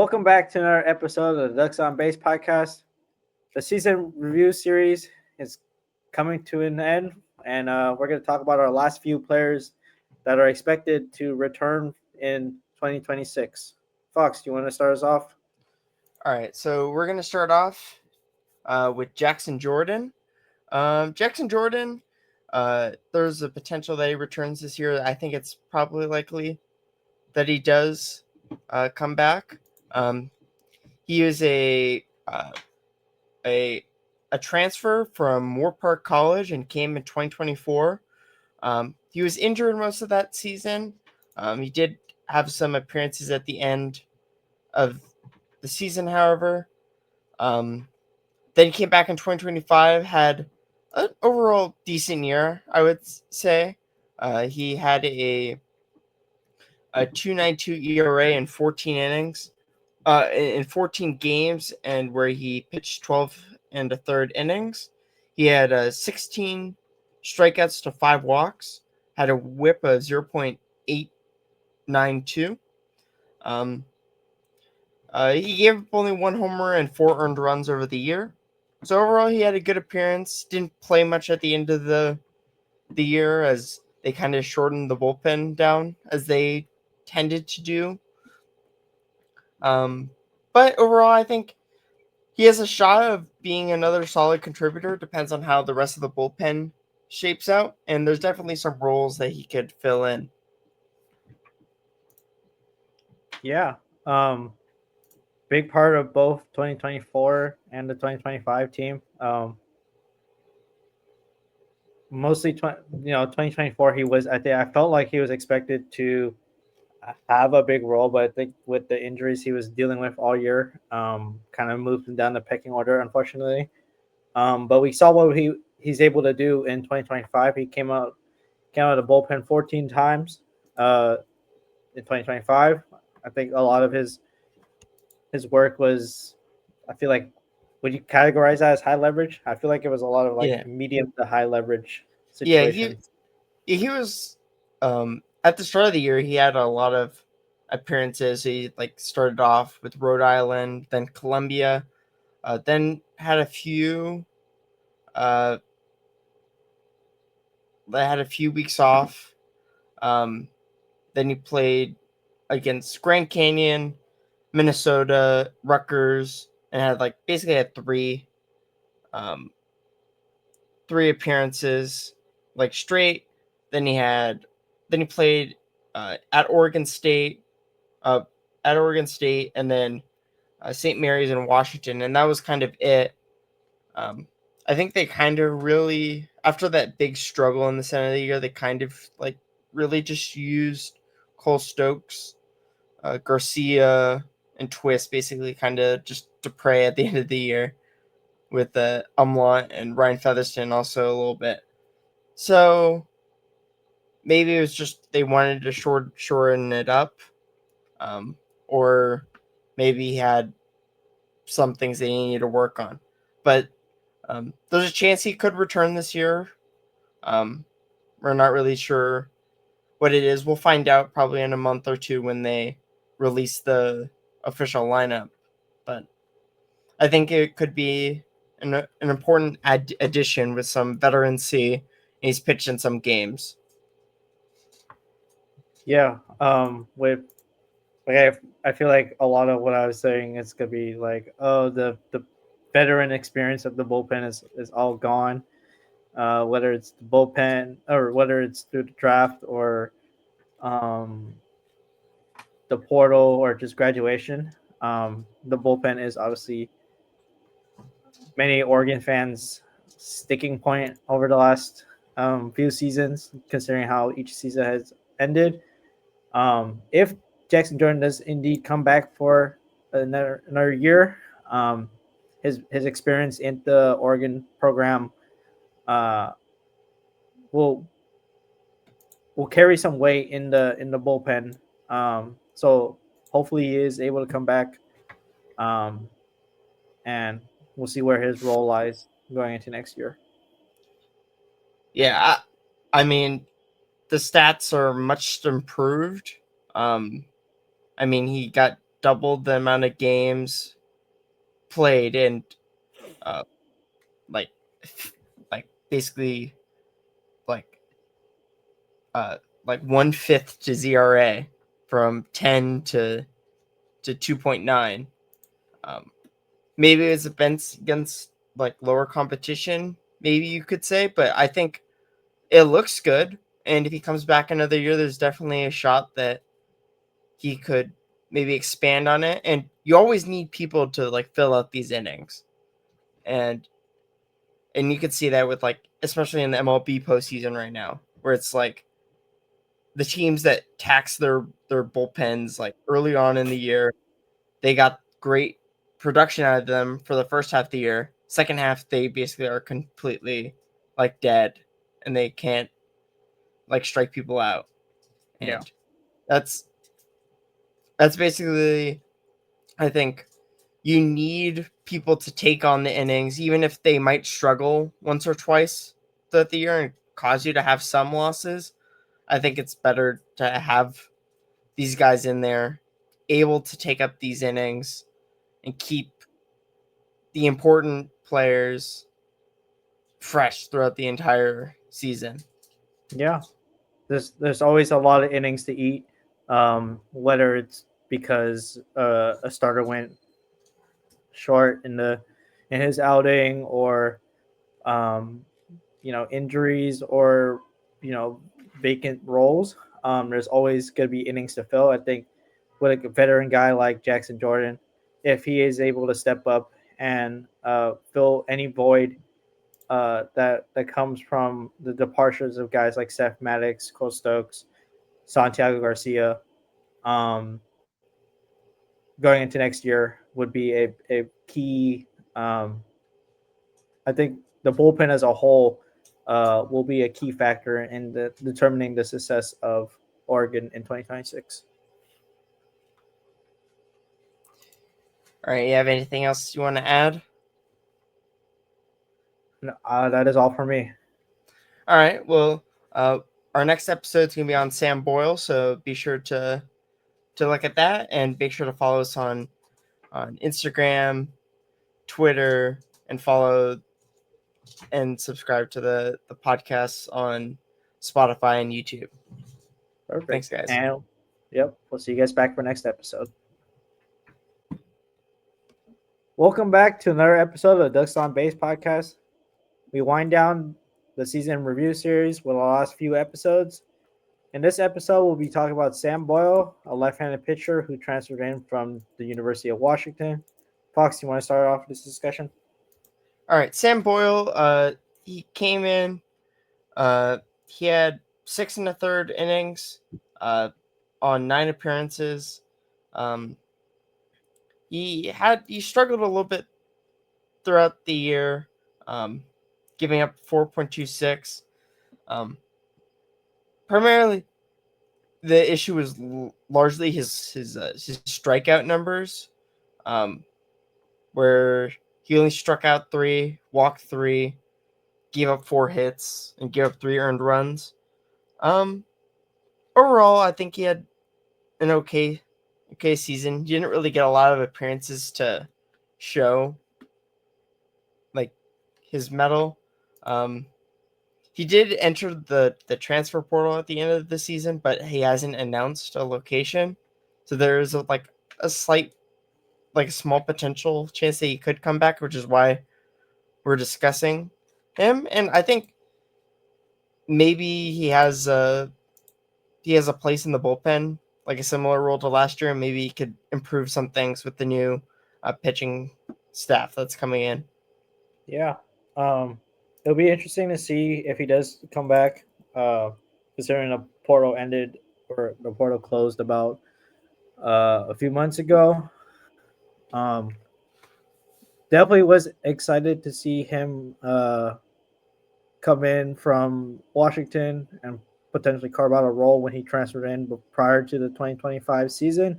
Welcome back to another episode of the Ducks on Base podcast. The season review series is coming to an end, and we're going to talk about our last few players that are expected to return in 2026. Fox, do you want to start us off? All right, so we're gonna start off with Jackson Jordan. Jackson Jordan, there's a potential that he returns this year. I think it's probably likely that he does come back. Um, he is a a transfer from Moore Park College and came in 2024. He was injured most of that season. He did have some appearances at the end of the season, however. Um, Then he came back in 2025, had an overall decent year, I would say. He had a 2.92 ERA in 14 innings, in 14 games, and where he pitched 12 and a third innings. He had 16 strikeouts to 5 walks, had a whip of 0.892. Um, he gave up only one homer and 4 earned runs over the year. So overall, he had a good appearance. Didn't play much at the end of the year as they kind of shortened the bullpen down as they tended to do. Um, but overall, I think he has a shot of being another solid contributor. Depends on how the rest of the bullpen shapes out, and there's definitely some roles that he could fill in. Yeah. Big part of both 2024 and the 2025 team. Mostly, 2024, he was, I felt like he was expected to have a big role, but I think with the injuries he was dealing with all year, kind of moved him down the pecking order, unfortunately. But we saw what he's able to do in 2025. He came out of the bullpen 14 times in 2025. I think a lot of his work was, I feel like, would you categorize that as high leverage? I feel like it was a lot of like Yeah, medium to high leverage yeah. He situations. he was at the start of the year. He had a lot of appearances. He like started off with Rhode Island, then Columbia, then had a few uh had a few weeks off. Um, then he played against Grand Canyon, Minnesota, Rutgers, and had like basically had um three appearances like straight. Then he played at Oregon State, uh, and then St. Mary's in Washington, and that was kind of it. Um, I think they kind of really, after that big struggle in the center of the year, they kind of like really just used Cole Stokes, Garcia, and Twist basically kind of just to pray at the end of the year with Umlaut and Ryan Featherston also a little bit. So maybe it was just they wanted to shorten it up, um, or maybe he had some things they needed to work on. But there's a chance he could return this year. Um, we're not really sure what it is. We'll find out probably in a month or two when they release the official lineup. But I think it could be an important addition with some veterancy. And he's pitched in some games. Yeah. With like I feel like a lot of what I was saying is gonna be like, oh, the veteran experience of the bullpen is all gone. Whether it's the bullpen or whether it's through the draft or um, the portal or just graduation. The bullpen is obviously many Oregon fans' sticking point over the last few seasons, considering how each season has ended. If Jackson Jordan does indeed come back for another year, um, his experience in the Oregon program uh, will will carry some weight in the bullpen. So hopefully he is able to come back, um, and we'll see where his role lies going into next year. Yeah, I mean the stats are much improved. Um, I mean he got doubled the amount of games played and uh, like basically like uh, like 1/5 to ZRA from 10 to 2.9. Um, maybe it's against like lower competition, maybe you could say, but I think it looks good. And if he comes back another year, there's definitely a shot that he could maybe expand on it. And you always need people to like fill out these innings, and you could see that with like especially in the MLB postseason right now, where it's like the teams that tax their bullpens like early on in the year, they got great production out of them for the first half of the year. Second half, they basically are completely like dead, and they can't like strike people out. Yeah. And that's basically, I think, you need people to take on the innings, even if they might struggle once or twice throughout the year and cause you to have some losses. I think it's better to have these guys in there able to take up these innings and keep the important players fresh throughout the entire season. Yeah. There's always a lot of innings to eat, whether it's because a starter went short in his outing, or um, injuries, or vacant roles. There's always going to be innings to fill. I think with a veteran guy like Jaxon Jordan, if he is able to step up and fill any void that comes from the departures of guys like Seth Maddox, Cole Stokes, Santiago Garcia, um, going into next year would be a key. I think the bullpen as a whole will be a key factor in determining the success of Oregon in 2026. All right, you have anything else you want to add? That is all for me. All right, well, our next episode is going to be on Sam Boyle, so be sure to look at that and make sure to follow us on Instagram, Twitter, and follow and subscribe to the podcasts on Spotify and YouTube. Thanks, Perfect. guys. And yep, we'll see you guys back for next episode. Welcome back to another episode of the Ducks on Base podcast. We wind down the season review series with the last few episodes. In this episode, we'll be talking about Sam Boyle, a left-handed pitcher who transferred in from the University of Washington. Fox, you want to start off this discussion? All right, Sam Boyle. He came in. He had 6 1/3 innings. On 9 appearances. Um, he struggled a little bit throughout the year, um, giving up 4.26. Um, primarily, the issue was largely his strikeout numbers, um, where he only struck out 3, walked 3, gave up 4 hits, and gave up 3 earned runs. Um, overall, I think he had an okay season. He didn't really get a lot of appearances to show like his medal. Um, he did enter the transfer portal at the end of the season, but he hasn't announced a location. So there is like a slight, like a small potential chance that he could come back, which is why we're discussing him. And I think maybe he has a place in the bullpen, like a similar role to last year, and maybe he could improve some things with the new pitching staff that's coming in. Yeah. It'll be interesting to see if he does come back, considering the portal ended or the portal closed about a few months ago. Um, Definitely was excited to see him come in from Washington and potentially carve out a role when he transferred in prior to the 2025 season.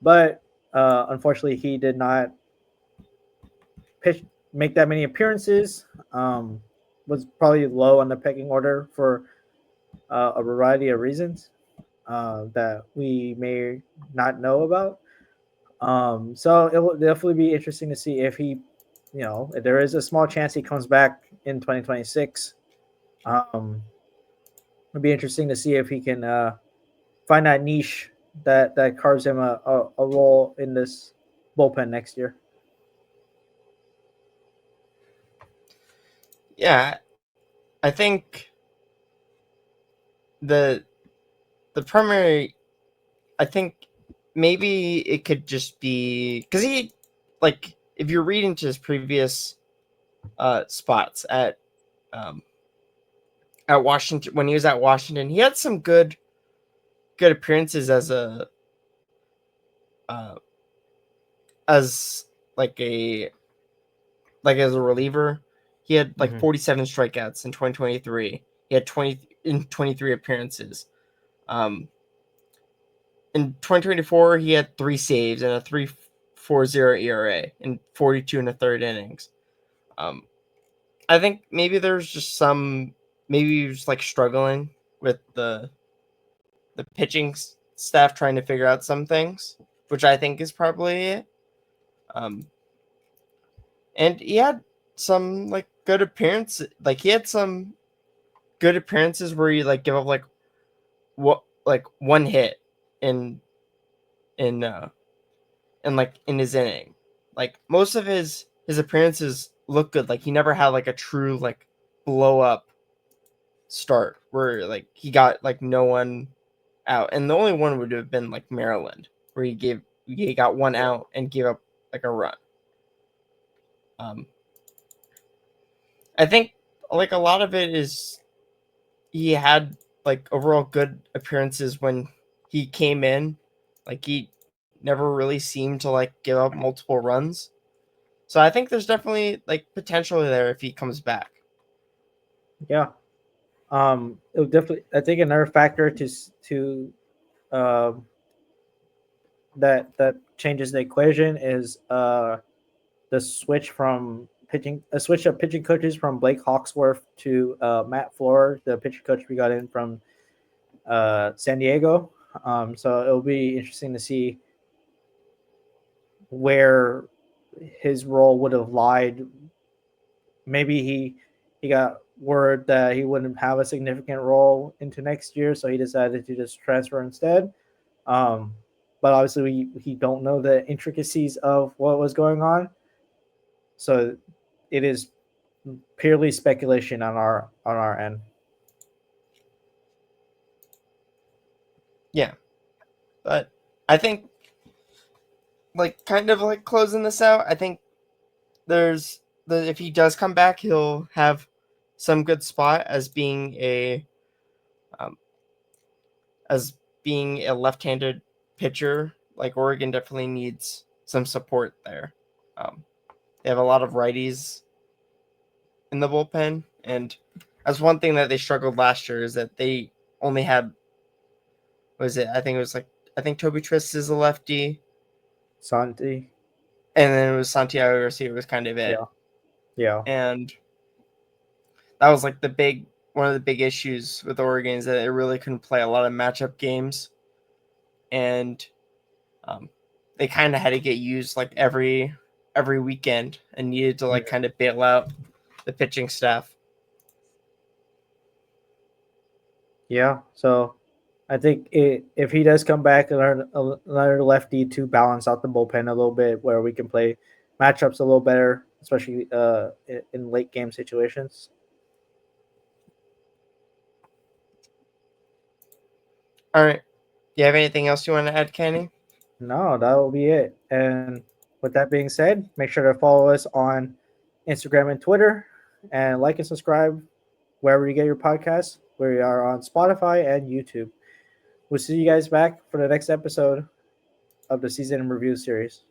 But unfortunately, he did not pitch make that many appearances. Was probably low on the pecking order for a variety of reasons that we may not know about. So it will definitely be interesting to see if he, if there is a small chance he comes back in 2026. It'll be interesting to see if he can find that niche that carves him a role in this bullpen next year. Yeah, I think the the primary, I think maybe it could just be because he, like, if you're reading to his previous spots um, at Washington, when he was at Washington, he had some good appearances uh, as like a as a reliever. He had like Mm-hmm. 47 strikeouts in 2023. He had 20 in 23 appearances. Um, in 2024, he had 3 saves and a 3.40 ERA in 42 and a third innings. Um, I think maybe there's just some, maybe he was like struggling with the pitching staff trying to figure out some things, which I think is probably it. Um, and he had some like good appearances. Like he had some good appearances where he like give up what like one hit in in uh in his inning. Like most of his appearances look good. Like he never had like a true like blow up start where like he got like no one out. And the only one would have been like Maryland, where he got one Yeah. out and gave up like a run. Um I think like a lot of it is he had like overall good appearances when he came in. Like he never really seemed to like give up multiple runs. So I think there's definitely like potential there if he comes back. Yeah. It'll definitely. I think another factor to um that changes the equation is the switch from pitching a switch of pitching coaches from Blake Hawksworth to Matt Floor, the pitching coach we got in from San Diego. So it'll be interesting to see where his role would have lied. Maybe he got word that he wouldn't have a significant role into next year, so he decided to just transfer instead. Um, but obviously, we don't know the intricacies of what was going on, so it is purely speculation on our end. Yeah, but I think like kind of like closing this out. I think there's the if he does come back, he'll have some good spot um, as being a left-handed pitcher. Like Oregon definitely needs some support there. Um, they have a lot of righties in the bullpen, and that's one thing that they struggled last year is that they only had was it? I think it was like I think Toby Trist is a lefty, Santi, and then it was Santiago Garcia was kind of it, yeah, yeah, and that was like the big one of the big issues with Oregon is that it really couldn't play a lot of matchup games, and um, they kind of had to get used like every weekend and needed to like kind of bail out the pitching staff. yeah. So I think if he does come back and learn another lefty to balance out the bullpen a little bit, where we can play matchups a little better, especially in late game situations. All right, do you have anything else you want to add, Kenny? No, that will be it. And with that being said, make sure to follow us on Instagram and Twitter, and like and subscribe wherever you get your podcasts. We are on Spotify and YouTube. We'll see you guys back for the next episode of the season in review series.